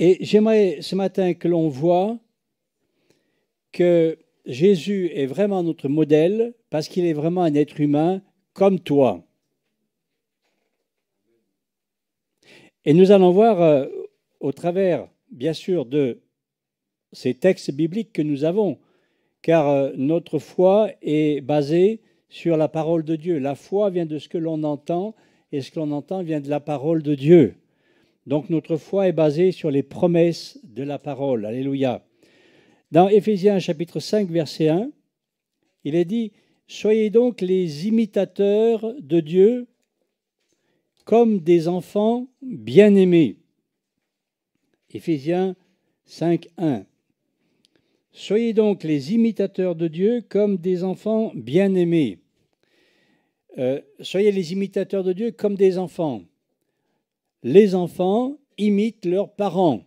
Et j'aimerais ce matin que l'on voit que Jésus est vraiment notre modèle parce qu'il est vraiment un être humain comme toi. Et nous allons voir au travers, bien sûr, de ces textes bibliques que nous avons, car notre foi est basée sur la parole de Dieu. La foi vient de ce que l'on entend, et ce que l'on entend vient de la parole de Dieu. Donc notre foi est basée sur les promesses de la parole. Alléluia. Dans Éphésiens chapitre 5, verset 1, il est dit « Soyez donc les imitateurs de Dieu comme des enfants bien-aimés. » Éphésiens 5, 1. Soyez donc les imitateurs de Dieu comme des enfants bien-aimés. Soyez les imitateurs de Dieu comme des enfants. Les enfants imitent leurs parents.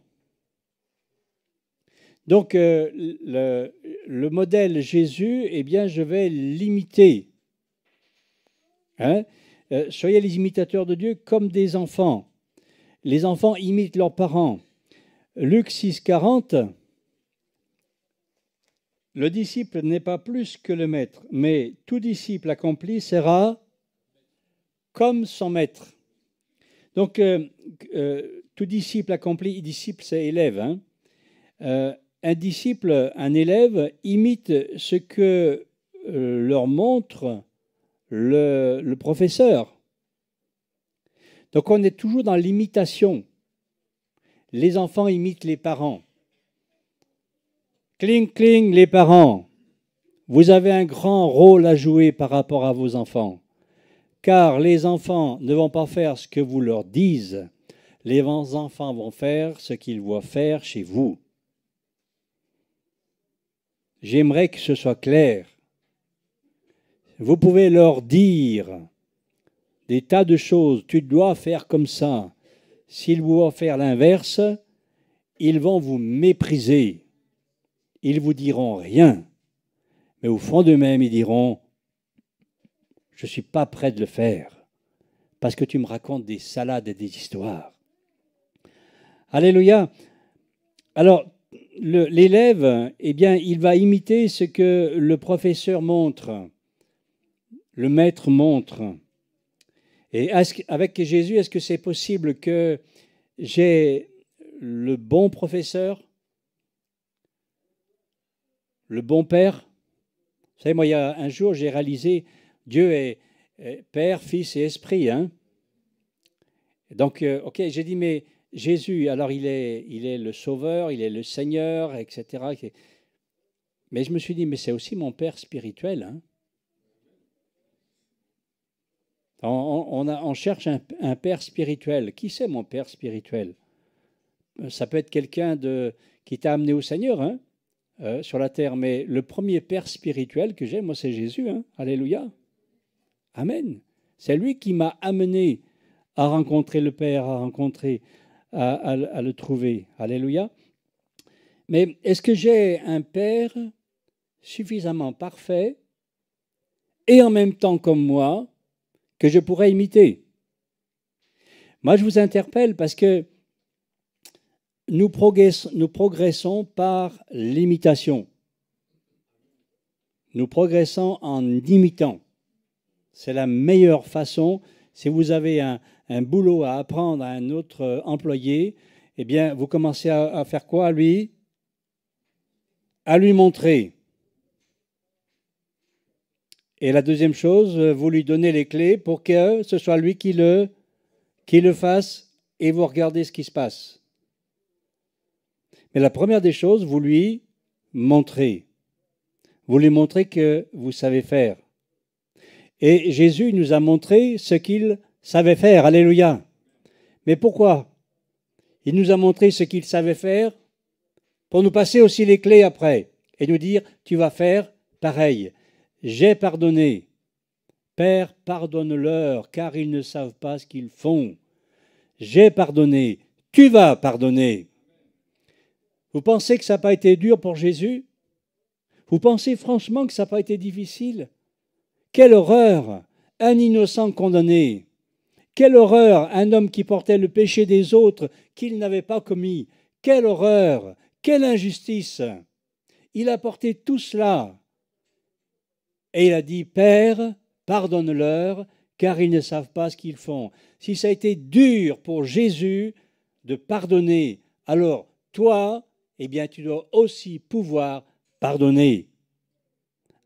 Donc, le modèle Jésus, eh bien, je vais l'imiter. Hein? Soyez les imitateurs de Dieu comme des enfants. Les enfants imitent leurs parents. Luc 6, 40. Le disciple n'est pas plus que le maître, mais tout disciple accompli sera comme son maître. Donc, tout disciple accompli, disciple c'est élève. Hein. Un disciple, un élève, imite ce que leur montre le professeur. Donc, on est toujours dans l'imitation. Les enfants imitent les parents. Cling, cling, les parents. Vous avez un grand rôle à jouer par rapport à vos enfants. Car les enfants ne vont pas faire ce que vous leur dites. Les enfants vont faire ce qu'ils voient faire chez vous. J'aimerais que ce soit clair. Vous pouvez leur dire des tas de choses. Tu dois faire comme ça. S'ils vont faire l'inverse, ils vont vous mépriser. Ils vous diront rien. Mais au fond d'eux-mêmes, ils diront « Je ne suis pas prêt de le faire parce que tu me racontes des salades et des histoires. » Alléluia. Alors, l'élève, eh bien, il va imiter ce que le professeur montre, le maître montre. Et avec Jésus, est-ce que c'est possible que j'ai le bon professeur, le bon père? Vous savez, moi, il y a un jour, j'ai réalisé Dieu est Père, Fils et Esprit. Hein? Donc, ok, j'ai dit, mais Jésus, alors il est le Sauveur, il est le Seigneur, etc. Mais je me suis dit, mais c'est aussi mon Père spirituel. Hein? On cherche un Père spirituel. Qui c'est mon Père spirituel? Ça peut être quelqu'un qui t'a amené au Seigneur, hein, sur la terre. Mais le premier Père spirituel que j'ai, moi, c'est Jésus. Hein? Alléluia. Amen. C'est lui qui m'a amené à rencontrer le Père, à le trouver. Alléluia. Mais est-ce que j'ai un Père suffisamment parfait et en même temps comme moi que je pourrais imiter? Moi, je vous interpelle parce que nous progressons par l'imitation. Nous progressons en imitant. C'est la meilleure façon. Si vous avez un boulot à apprendre à un autre employé, eh bien, vous commencez à faire quoi à lui? À lui montrer. Et la deuxième chose, vous lui donnez les clés pour que ce soit lui qui le fasse et vous regardez ce qui se passe. Mais la première des choses, vous lui montrez. Vous lui montrez que vous savez faire. Et Jésus nous a montré ce qu'il savait faire. Alléluia. Mais pourquoi? Il nous a montré ce qu'il savait faire pour nous passer aussi les clés après et nous dire, tu vas faire pareil. J'ai pardonné. Père, pardonne-leur, car ils ne savent pas ce qu'ils font. J'ai pardonné. Tu vas pardonner. Vous pensez que ça n'a pas été dur pour Jésus? Vous pensez franchement que ça n'a pas été difficile? Quelle horreur! Un innocent condamné. Quelle horreur! Un homme qui portait le péché des autres qu'il n'avait pas commis. Quelle horreur! Quelle injustice! Il a porté tout cela. Et il a dit, Père, pardonne-leur, car ils ne savent pas ce qu'ils font. Si ça a été dur pour Jésus de pardonner, alors toi, eh bien, tu dois aussi pouvoir pardonner.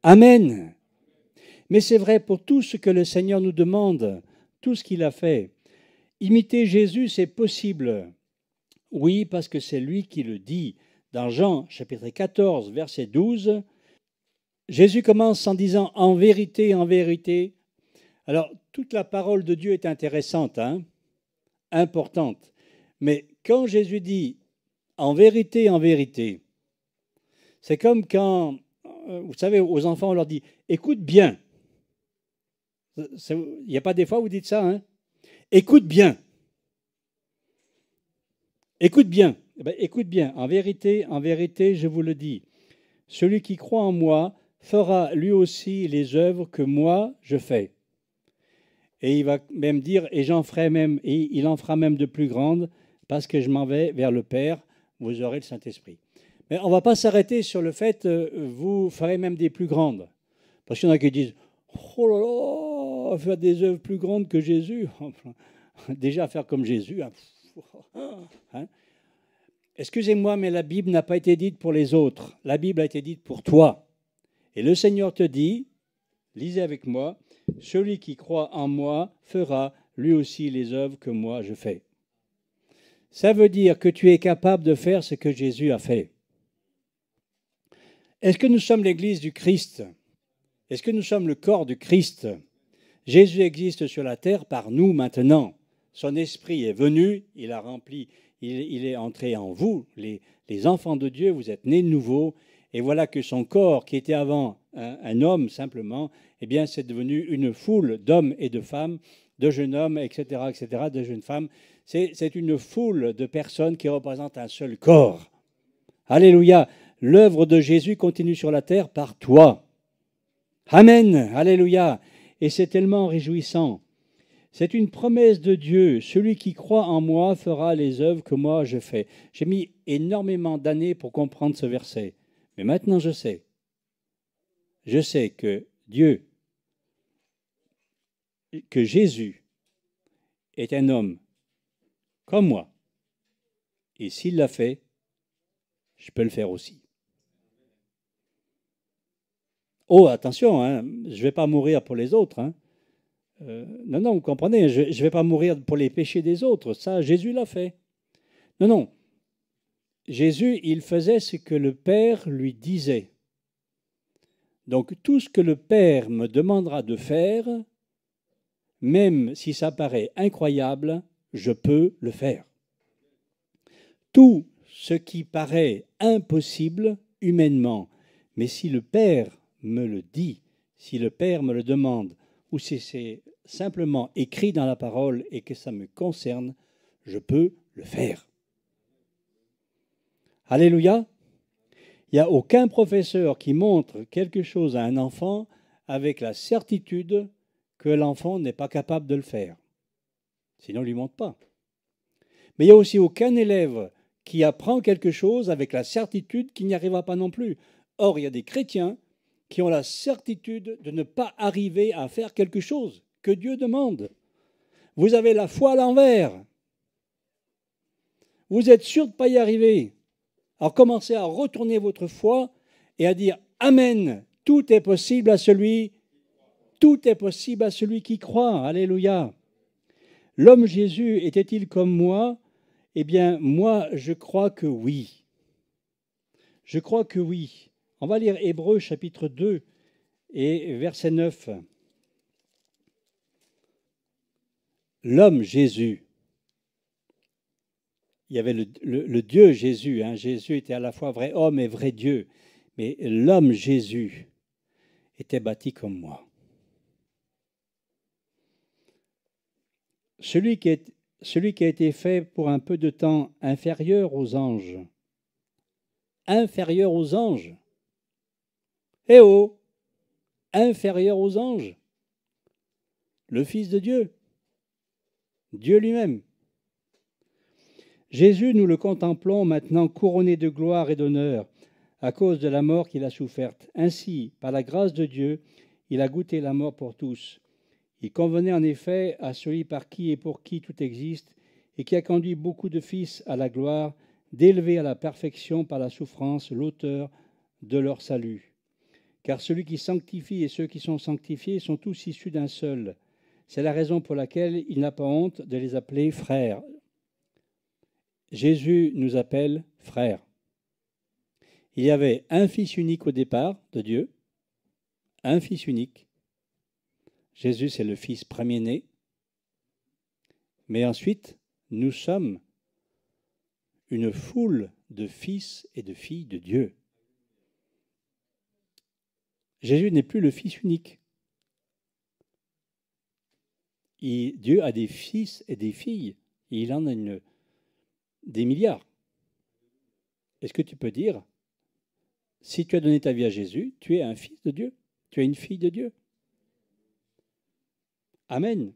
Amen. Mais c'est vrai pour tout ce que le Seigneur nous demande, tout ce qu'il a fait. Imiter Jésus, c'est possible. Oui, parce que c'est lui qui le dit. Dans Jean, chapitre 14, verset 12, Jésus commence en disant « En vérité, en vérité ». Alors, toute la parole de Dieu est intéressante, importante. Mais quand Jésus dit « En vérité, en vérité », c'est comme quand, vous savez, aux enfants, on leur dit « Écoute bien ». Il n'y a pas des fois où vous dites ça, Écoute bien. Écoute bien. Eh bien, écoute bien. En vérité, je vous le dis, celui qui croit en moi fera lui aussi les œuvres que moi je fais. Et il va même dire, et j'en ferai même, et il en fera même de plus grandes, parce que je m'en vais vers le Père, vous aurez le Saint-Esprit. Mais on ne va pas s'arrêter sur le fait, vous ferez même des plus grandes. Parce qu'il y en a qui disent, oh là là, faire des œuvres plus grandes que Jésus. Déjà faire comme Jésus. Excusez-moi, mais la Bible n'a pas été dite pour les autres. La Bible a été dite pour toi. Et le Seigneur te dit, lisez avec moi, celui qui croit en moi fera lui aussi les œuvres que moi je fais. Ça veut dire que tu es capable de faire ce que Jésus a fait. Est-ce que nous sommes l'Église du Christ? Est-ce que nous sommes le corps du Christ? Jésus existe sur la terre par nous maintenant. Son esprit est venu, il a rempli, il est entré en vous, les enfants de Dieu, vous êtes nés de nouveau, et voilà que son corps, qui était avant un homme simplement, eh bien c'est devenu une foule d'hommes et de femmes, de jeunes hommes, etc., de jeunes femmes. C'est une foule de personnes qui représentent un seul corps. Alléluia. L'œuvre de Jésus continue sur la terre par toi. Amen. Alléluia. Et c'est tellement réjouissant. C'est une promesse de Dieu. Celui qui croit en moi fera les œuvres que moi je fais. J'ai mis énormément d'années pour comprendre ce verset. Mais maintenant je sais. Je sais que Dieu, que Jésus est un homme comme moi. Et s'il l'a fait, je peux le faire aussi. Oh, attention, je ne vais pas mourir pour les autres. Non, vous comprenez, je ne vais pas mourir pour les péchés des autres. Ça, Jésus l'a fait. Non. Jésus, il faisait ce que le Père lui disait. Donc, tout ce que le Père me demandera de faire, même si ça paraît incroyable, je peux le faire. Tout ce qui paraît impossible humainement, mais si le Père me le dit, si le Père me le demande, ou si c'est simplement écrit dans la parole et que ça me concerne, je peux le faire. Alléluia. Il n'y a aucun professeur qui montre quelque chose à un enfant avec la certitude que l'enfant n'est pas capable de le faire. Sinon, il ne lui montre pas. Mais il n'y a aussi aucun élève qui apprend quelque chose avec la certitude qu'il n'y arrivera pas non plus. Or, il y a des chrétiens qui ont la certitude de ne pas arriver à faire quelque chose que Dieu demande. Vous avez la foi à l'envers. Vous êtes sûr de ne pas y arriver. Alors commencez à retourner votre foi et à dire « Amen, tout est possible à celui qui croit. » Alléluia. L'homme Jésus était-il comme moi? Eh bien, moi, je crois que oui. Je crois que oui. On va lire Hébreux chapitre 2 et verset 9. L'homme Jésus. Il y avait le Dieu Jésus. Jésus était à la fois vrai homme et vrai Dieu. Mais l'homme Jésus était bâti comme moi. Celui qui a été fait pour un peu de temps inférieur aux anges. Inférieur aux anges. Eh oh! Inférieur aux anges. Le Fils de Dieu. Dieu lui-même. Jésus, nous le contemplons maintenant couronné de gloire et d'honneur à cause de la mort qu'il a soufferte. Ainsi, par la grâce de Dieu, il a goûté la mort pour tous. Il convenait en effet à celui par qui et pour qui tout existe et qui a conduit beaucoup de fils à la gloire, d'élever à la perfection par la souffrance l'auteur de leur salut. Car celui qui sanctifie et ceux qui sont sanctifiés sont tous issus d'un seul. C'est la raison pour laquelle il n'a pas honte de les appeler frères. Jésus nous appelle frères. Il y avait un fils unique au départ de Dieu, un fils unique. Jésus, c'est le fils premier-né. Mais ensuite, nous sommes une foule de fils et de filles de Dieu. Jésus n'est plus le fils unique. Dieu a des fils et des filles. Et il en a des milliards. Est-ce que tu peux dire, si tu as donné ta vie à Jésus, tu es un fils de Dieu, tu es une fille de Dieu? Amen.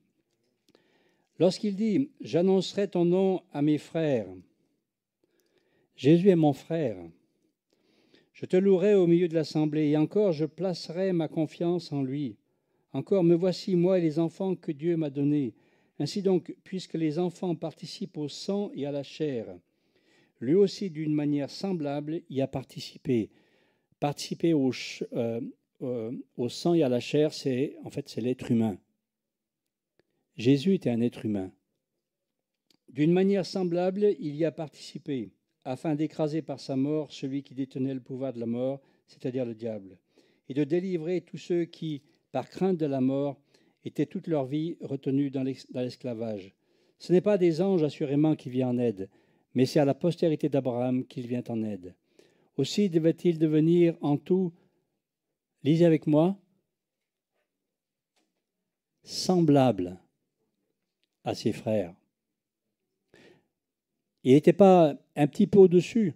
Lorsqu'il dit « J'annoncerai ton nom à mes frères », Jésus est mon frère. Je te louerai au milieu de l'assemblée, et encore je placerai ma confiance en lui. Encore, me voici, moi et les enfants que Dieu m'a donnés. Ainsi donc, puisque les enfants participent au sang et à la chair, lui aussi, d'une manière semblable, y a participé. Participer au sang et à la chair, c'est l'être humain. Jésus était un être humain. D'une manière semblable, il y a participé, afin d'écraser par sa mort celui qui détenait le pouvoir de la mort, c'est-à-dire le diable, et de délivrer tous ceux qui, par crainte de la mort, étaient toute leur vie retenus dans l'esclavage. Ce n'est pas des anges, assurément, qui viennent en aide, mais c'est à la postérité d'Abraham qu'il vient en aide. Aussi devait-il devenir en tout, lisez avec moi, semblable à ses frères. Il n'était pas un petit peu au-dessus.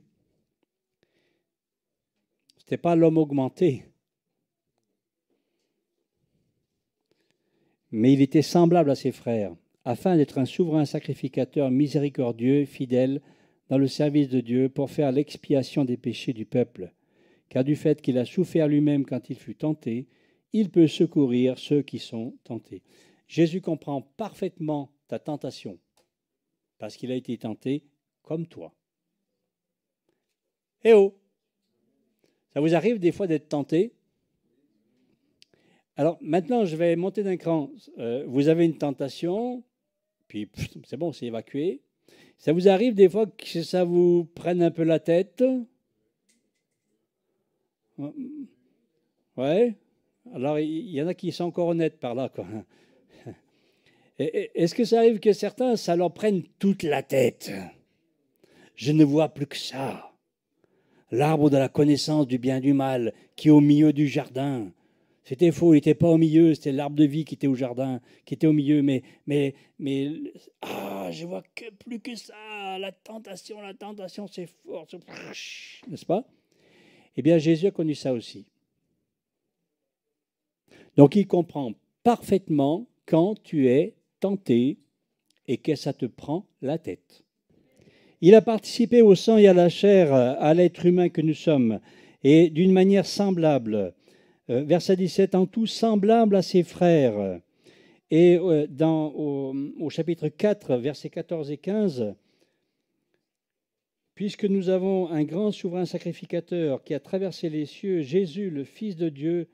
Ce n'était pas l'homme augmenté. Mais il était semblable à ses frères, afin d'être un souverain sacrificateur miséricordieux, fidèle, dans le service de Dieu, pour faire l'expiation des péchés du peuple. Car du fait qu'il a souffert lui-même quand il fut tenté, il peut secourir ceux qui sont tentés. Jésus comprend parfaitement ta tentation, parce qu'il a été tenté comme toi. Eh oh! Ça vous arrive des fois d'être tenté? Alors maintenant, je vais monter d'un cran. Vous avez une tentation, puis c'est bon, c'est évacué. Ça vous arrive des fois que ça vous prenne un peu la tête? Ouais. Alors, il y en a qui sont encore honnêtes par là, quoi. Est-ce que ça arrive que certains, ça leur prenne toute la tête? Je ne vois plus que ça. L'arbre de la connaissance du bien et du mal qui est au milieu du jardin. C'était faux, il n'était pas au milieu, c'était l'arbre de vie qui était au jardin, qui était au milieu. Mais je vois que plus que ça. La tentation, c'est fort. N'est-ce pas? Eh bien, Jésus a connu ça aussi. Donc, il comprend parfaitement quand tu es tenté et que ça te prend la tête. Il a participé au sang et à la chair, à l'être humain que nous sommes, et d'une manière semblable. Verset 17, en tout semblable à ses frères. Et au chapitre 4, versets 14 et 15, puisque nous avons un grand souverain sacrificateur qui a traversé les cieux, Jésus, le Fils de Dieu,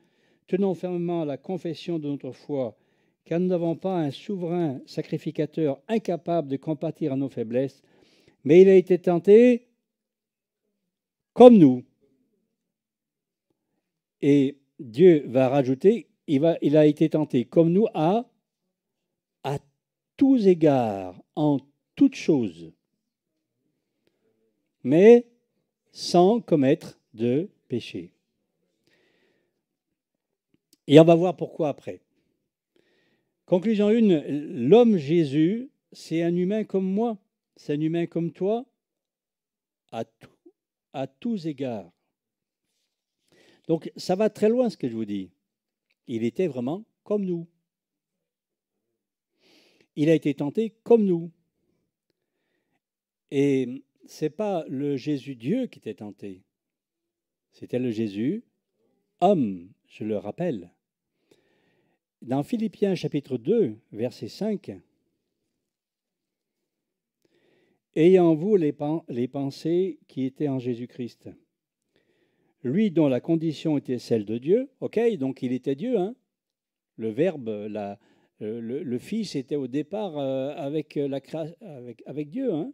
tenons fermement la confession de notre foi, car nous n'avons pas un souverain sacrificateur incapable de compatir à nos faiblesses, mais il a été tenté comme nous. Et Dieu va rajouter, il a été tenté comme nous à tous égards, en toutes choses, mais sans commettre de péché. Et on va voir pourquoi après. Conclusion 1, l'homme Jésus, c'est un humain comme moi, c'est un humain comme toi, à tous égards. Donc ça va très loin ce que je vous dis. Il était vraiment comme nous. Il a été tenté comme nous. Et ce n'est pas le Jésus Dieu qui était tenté, c'était le Jésus homme, je le rappelle. Dans Philippiens chapitre 2, verset 5, « Ayant en vous les pensées qui étaient en Jésus-Christ, lui dont la condition était celle de Dieu. » Ok, donc il était Dieu, hein. Le Verbe, le Fils était au départ avec Dieu, hein.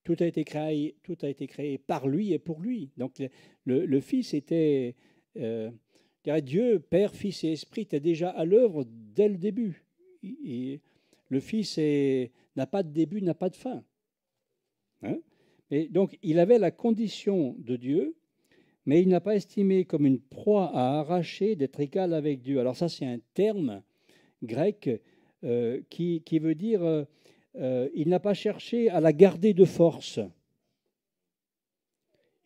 Tout a été créé par lui et pour lui. Donc le Fils était, Dieu, Père, Fils et Esprit était déjà à l'œuvre dès le début. Le Fils n'a pas de début, n'a pas de fin. Hein? Et donc il avait la condition de Dieu, mais il n'a pas estimé comme une proie à arracher d'être égal avec Dieu. Alors ça, c'est un terme grec qui veut dire il n'a pas cherché à la garder de force.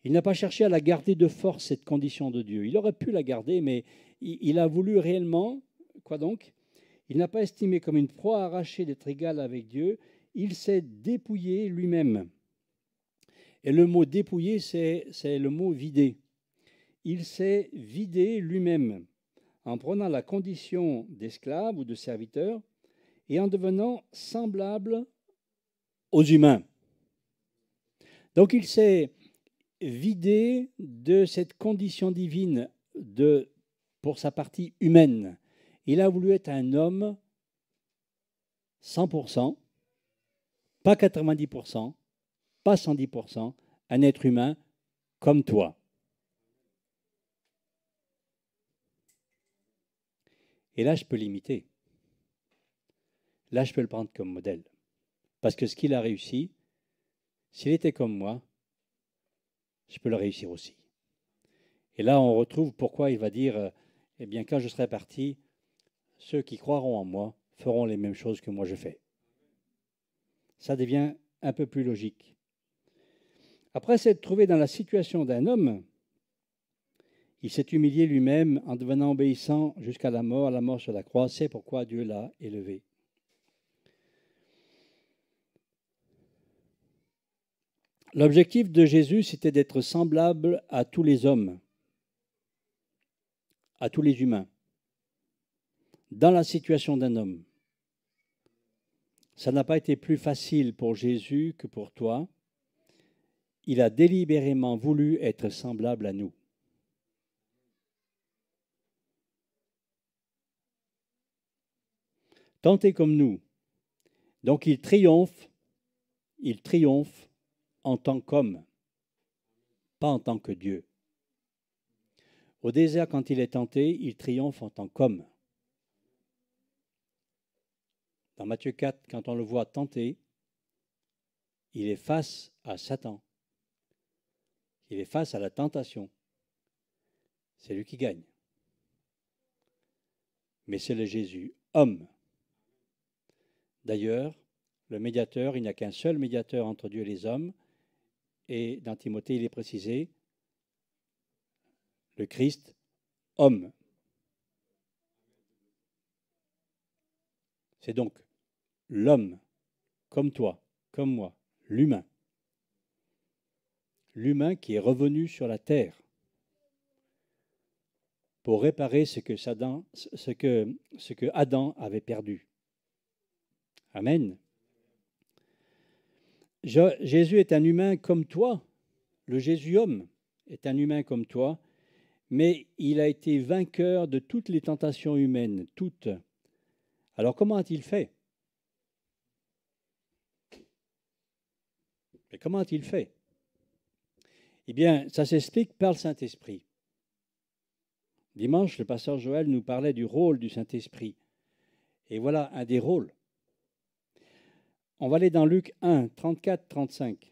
Il n'a pas cherché à la garder de force, cette condition de Dieu. Il aurait pu la garder, mais il a voulu réellement, quoi donc? Il n'a pas estimé comme une proie arrachée d'être égal avec Dieu. Il s'est dépouillé lui-même. Et le mot dépouiller, c'est le mot vider. Il s'est vidé lui-même en prenant la condition d'esclave ou de serviteur et en devenant semblable aux humains. Donc il s'est vidé de cette condition divine pour sa partie humaine. Il a voulu être un homme 100%, pas 90%, pas 110%, un être humain comme toi. Et là, je peux l'imiter. Là, je peux le prendre comme modèle. Parce que ce qu'il a réussi, s'il était comme moi, je peux le réussir aussi. Et là, on retrouve pourquoi il va dire, eh bien, quand je serai parti, ceux qui croiront en moi feront les mêmes choses que moi je fais. Ça devient un peu plus logique. Après s'être trouvé dans la situation d'un homme, il s'est humilié lui-même en devenant obéissant jusqu'à la mort sur la croix. C'est pourquoi Dieu l'a élevé. L'objectif de Jésus, c'était d'être semblable à tous les hommes, à tous les humains, dans la situation d'un homme. Ça n'a pas été plus facile pour Jésus que pour toi. Il a délibérément voulu être semblable à nous. Tenté comme nous. Donc il triomphe en tant qu'homme, pas en tant que Dieu. Au désert, quand il est tenté, il triomphe en tant qu'homme. Dans Matthieu 4, quand on le voit tenté, il est face à Satan. Il est face à la tentation. C'est lui qui gagne. Mais c'est le Jésus homme. D'ailleurs, le médiateur, il n'y a qu'un seul médiateur entre Dieu et les hommes. Et dans Timothée, il est précisé, le Christ, homme. C'est donc l'homme, comme toi, comme moi, l'humain. L'humain qui est revenu sur la terre pour réparer ce que Adam avait perdu. Amen. Jésus est un humain comme toi. Le Jésus homme est un humain comme toi, mais il a été vainqueur de toutes les tentations humaines, toutes. Alors comment a-t-il fait? Mais comment a-t-il fait? Eh bien, ça s'explique par le Saint-Esprit. Dimanche, le pasteur Joël nous parlait du rôle du Saint-Esprit. Et voilà un des rôles. On va aller dans Luc 1, 34-35.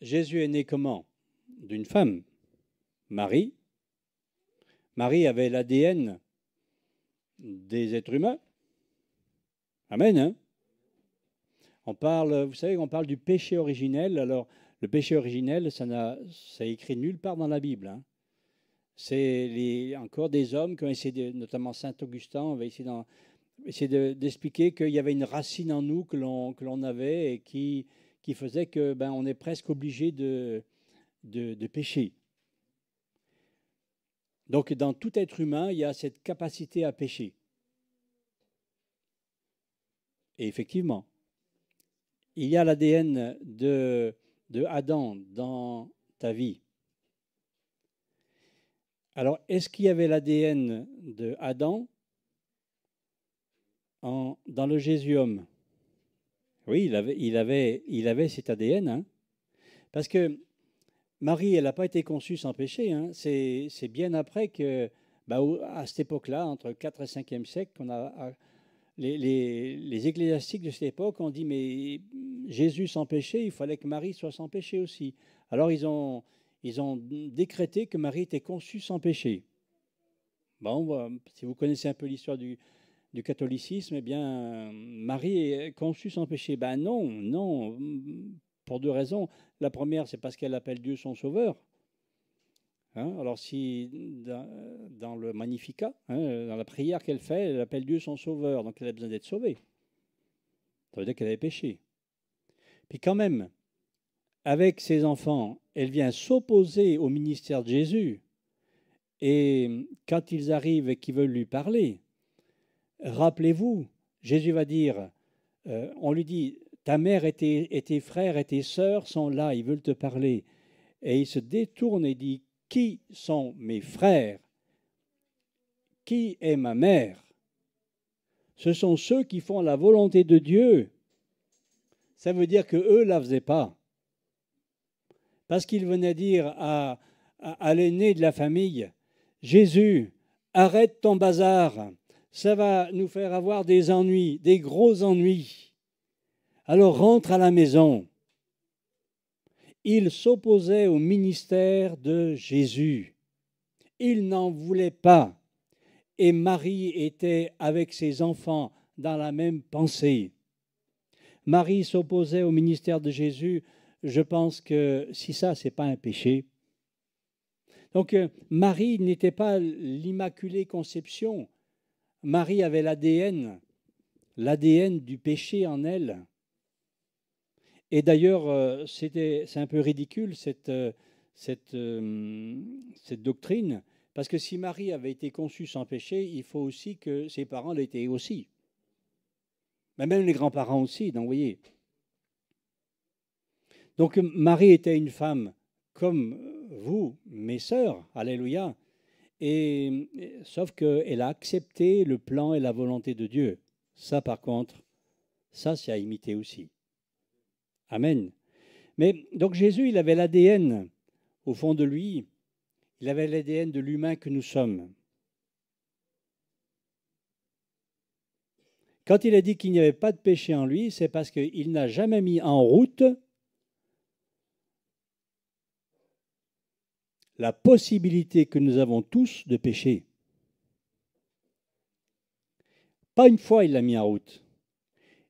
Jésus est né comment? D'une femme, Marie. Marie avait l'ADN des êtres humains. Amen, hein? Vous savez, on parle du péché originel. Alors, le péché originel, ça est écrit nulle part dans la Bible. Hein. C'est encore des hommes qui ont essayé, notamment Saint Augustin, on va essayer essayer d'expliquer qu'il y avait une racine en nous que l'on avait et qui faisait que on est presque obligé de pécher. Donc dans tout être humain, il y a cette capacité à pécher. Et effectivement, il y a l'ADN de Adam dans ta vie. Alors, est-ce qu'il y avait l'ADN de Adam dans le Jésus-homme? Oui, il avait cet ADN. Hein, parce que Marie, elle n'a pas été conçue sans péché. Hein, c'est bien après que, à cette époque-là, entre 4 et 5e siècle, qu'on a les ecclésiastiques de cette époque ont dit, mais Jésus sans péché, il fallait que Marie soit sans péché aussi. Alors ils ont décrété que Marie était conçue sans péché. Bon, si vous connaissez un peu l'histoire du catholicisme, eh bien, Marie est conçue sans péché. Ben non, pour 2 raisons. La première, c'est parce qu'elle appelle Dieu son sauveur. Hein, alors si dans le Magnificat, hein, dans la prière qu'elle fait, elle appelle Dieu son sauveur, donc elle a besoin d'être sauvée. Ça veut dire qu'elle avait péché. Puis quand même, avec ses enfants, elle vient s'opposer au ministère de Jésus. Et quand ils arrivent et qu'ils veulent lui parler, rappelez-vous, Jésus va dire, on lui dit, ta mère et tes frères et tes sœurs sont là, ils veulent te parler. Et il se détourne et dit, qui sont mes frères? Qui est ma mère? Ce sont ceux qui font la volonté de Dieu. Ça veut dire qu'eux ne la faisaient pas. Parce qu'il venait dire à l'aîné de la famille, Jésus, arrête ton bazar, ça va nous faire avoir des ennuis, des gros ennuis. Alors rentre à la maison. Il s'opposait au ministère de Jésus. Il n'en voulait pas. Et Marie était avec ses enfants dans la même pensée. Marie s'opposait au ministère de Jésus. Je pense que si ça, ce n'est pas un péché. Donc Marie n'était pas l'Immaculée Conception. Marie avait l'ADN du péché en elle. Et d'ailleurs, c'est un peu ridicule cette doctrine, parce que si Marie avait été conçue sans péché, il faut aussi que ses parents l'étaient aussi. Mais même les grands-parents aussi, donc vous voyez. Donc Marie était une femme comme vous, mes sœurs, alléluia, et sauf qu'elle a accepté le plan et la volonté de Dieu. Ça, par contre, ça, c'est à imiter aussi. Amen. Mais donc Jésus, il avait l'ADN au fond de lui, il avait l'ADN de l'humain que nous sommes. Quand il a dit qu'il n'y avait pas de péché en lui, c'est parce qu'il n'a jamais mis en route la possibilité que nous avons tous de pécher. Pas une fois il l'a mis en route.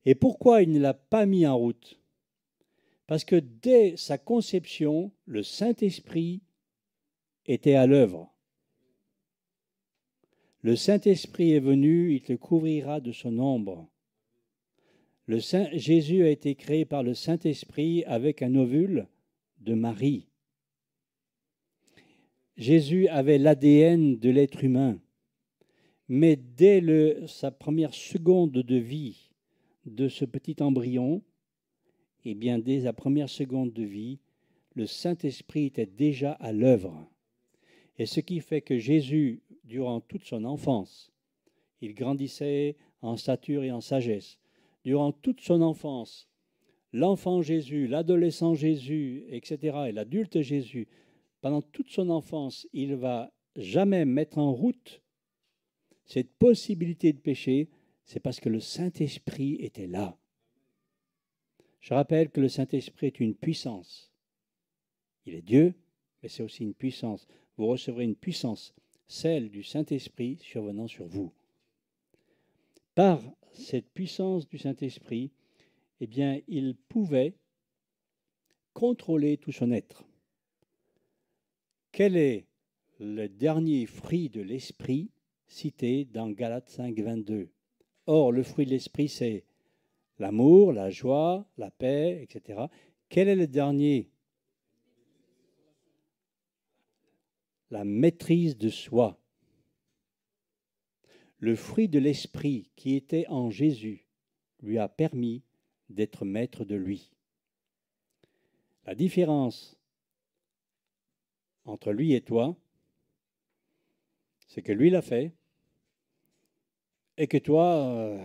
Et pourquoi il ne l'a pas mis en route? Parce que dès sa conception, le Saint-Esprit était à l'œuvre. Le Saint-Esprit est venu, il te couvrira de son ombre. Jésus a été créé par le Saint-Esprit avec un ovule de Marie. Jésus avait l'ADN de l'être humain, mais dès sa première seconde de vie de ce petit embryon, eh bien dès la première seconde de vie, le Saint-Esprit était déjà à l'œuvre. Et ce qui fait que Jésus, durant toute son enfance, il grandissait en stature et en sagesse. Durant toute son enfance, l'enfant Jésus, l'adolescent Jésus, etc., et l'adulte Jésus, pendant toute son enfance, il ne va jamais mettre en route cette possibilité de péché, c'est parce que le Saint-Esprit était là. Je rappelle que le Saint-Esprit est une puissance. Il est Dieu, mais c'est aussi une puissance. Vous recevrez une puissance, celle du Saint-Esprit survenant sur vous. Par cette puissance du Saint-Esprit, eh bien, il pouvait contrôler tout son être. Quel est le dernier fruit de l'Esprit cité dans Galates 5, 22? Or, le fruit de l'esprit, c'est l'amour, la joie, la paix, etc. Quel est le dernier? La maîtrise de soi. Le fruit de l'esprit qui était en Jésus lui a permis d'être maître de lui. La différence entre lui et toi, c'est que lui l'a fait et que toi...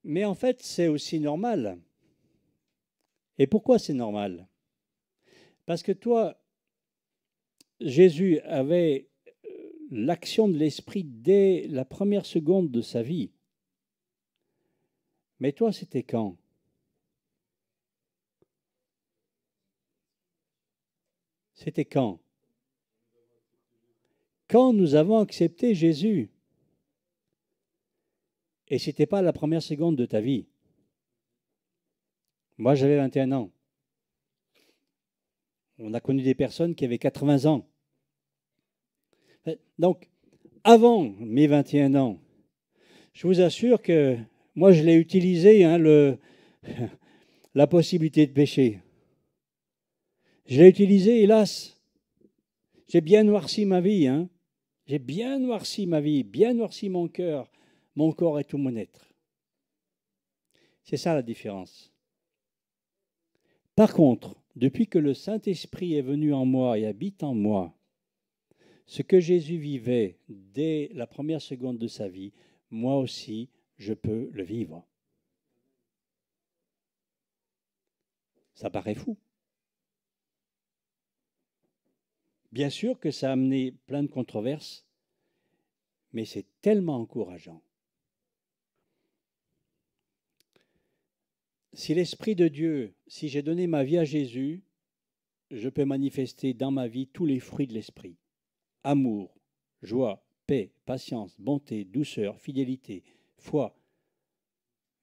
Mais en fait, c'est aussi normal. Et pourquoi c'est normal? Parce que toi, Jésus avait l'action de l'esprit dès la première seconde de sa vie. Mais toi, c'était quand? C'était quand? Quand nous avons accepté Jésus. Et ce n'était pas la première seconde de ta vie. Moi, j'avais 21 ans. On a connu des personnes qui avaient 80 ans. Donc, avant mes 21 ans, je vous assure que moi, je l'ai utilisé, la possibilité de pécher. Je l'ai utilisé, hélas. J'ai bien noirci ma vie. J'ai bien noirci ma vie, bien noirci mon cœur, mon corps et tout mon être. C'est ça la différence. Par contre, depuis que le Saint-Esprit est venu en moi et habite en moi, ce que Jésus vivait dès la première seconde de sa vie, moi aussi, je peux le vivre. Ça paraît fou. Bien sûr que ça a amené plein de controverses, mais c'est tellement encourageant. Si l'Esprit de Dieu, si j'ai donné ma vie à Jésus, je peux manifester dans ma vie tous les fruits de l'Esprit. Amour, joie, paix, patience, bonté, douceur, fidélité, foi,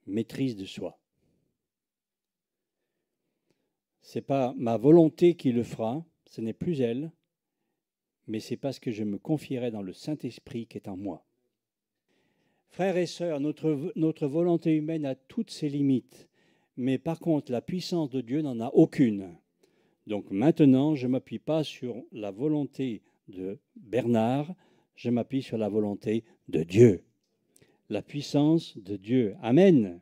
maîtrise de soi. Ce n'est pas ma volonté qui le fera, ce n'est plus elle, mais c'est parce que je me confierai dans le Saint-Esprit qui est en moi. Frères et sœurs, notre volonté humaine a toutes ses limites, mais par contre, la puissance de Dieu n'en a aucune. Donc maintenant, je ne m'appuie pas sur la volonté de Bernard, je m'appuie sur la volonté de Dieu. La puissance de Dieu. Amen.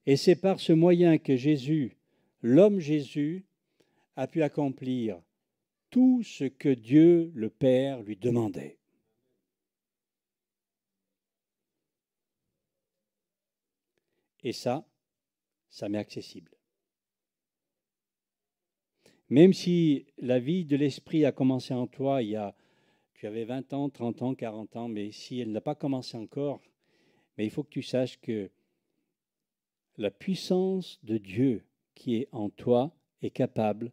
Et c'est par ce moyen que Jésus, l'homme Jésus, a pu accomplir tout ce que Dieu, le Père, lui demandait. Et ça m'est accessible. Même si la vie de l'esprit a commencé en toi tu avais 20 ans, 30 ans, 40 ans, mais si elle n'a pas commencé encore, mais il faut que tu saches que la puissance de Dieu qui est en toi est capable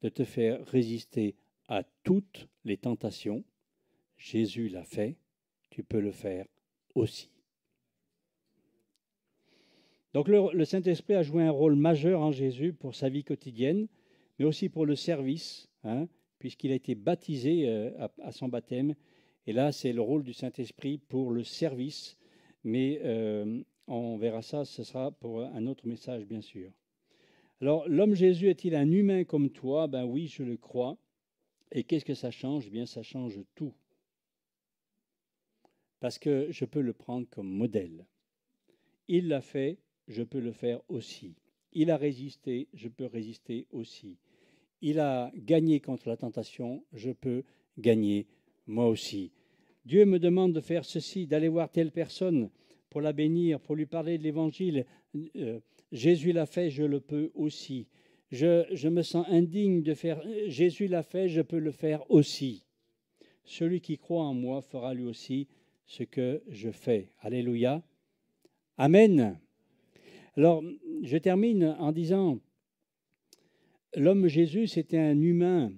de te faire résister à toutes les tentations. Jésus l'a fait, tu peux le faire aussi. Donc le Saint-Esprit a joué un rôle majeur en Jésus pour sa vie quotidienne, mais aussi pour le service, puisqu'il a été baptisé à son baptême. Et là, c'est le rôle du Saint-Esprit pour le service, mais on verra ça, ce sera pour un autre message, bien sûr. Alors, l'homme Jésus est-il un humain comme toi? Ben oui, je le crois. Et qu'est-ce que ça change? Eh bien, ça change tout. Parce que je peux le prendre comme modèle. Il l'a fait, je peux le faire aussi. Il a résisté, je peux résister aussi. Il a gagné contre la tentation, je peux gagner moi aussi. Dieu me demande de faire ceci, d'aller voir telle personne pour la bénir, pour lui parler de l'Évangile. Jésus l'a fait, je le peux aussi. Je me sens indigne de faire. Jésus l'a fait, je peux le faire aussi. Celui qui croit en moi fera lui aussi ce que je fais. Alléluia. Amen. Alors, je termine en disant, l'homme Jésus, c'était un humain.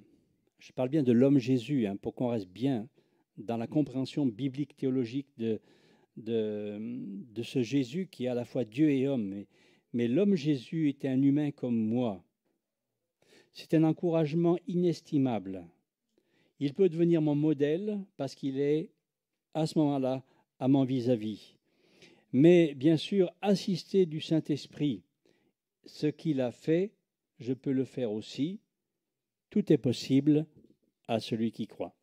Je parle bien de l'homme Jésus, pour qu'on reste bien dans la compréhension biblique, théologique de ce Jésus qui est à la fois Dieu et homme. Mais l'homme Jésus était un humain comme moi. C'est un encouragement inestimable. Il peut devenir mon modèle parce qu'il est à ce moment-là à mon vis-à-vis. Mais bien sûr, assister du Saint-Esprit, ce qu'il a fait, je peux le faire aussi. Tout est possible à celui qui croit.